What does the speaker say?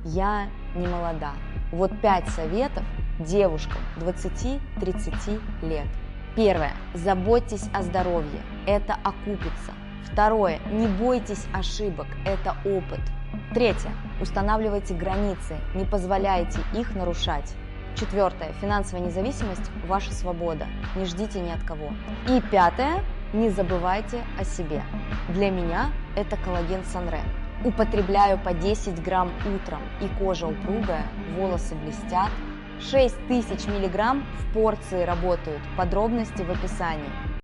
я не молода. Вот 5 советов девушкам 20-30 лет. Первое. Заботьтесь о здоровье. Это окупится. Второе. Не бойтесь ошибок. Это опыт. Третье. Устанавливайте границы. Не позволяйте их нарушать. Четвертое. Финансовая независимость – ваша свобода. Не ждите ни от кого. И пятое. Не забывайте о себе. Для меня это коллаген Санре. Употребляю по 10 грамм утром, и кожа упругая, волосы блестят. 6000 миллиграмм в порции работают. Подробности в описании.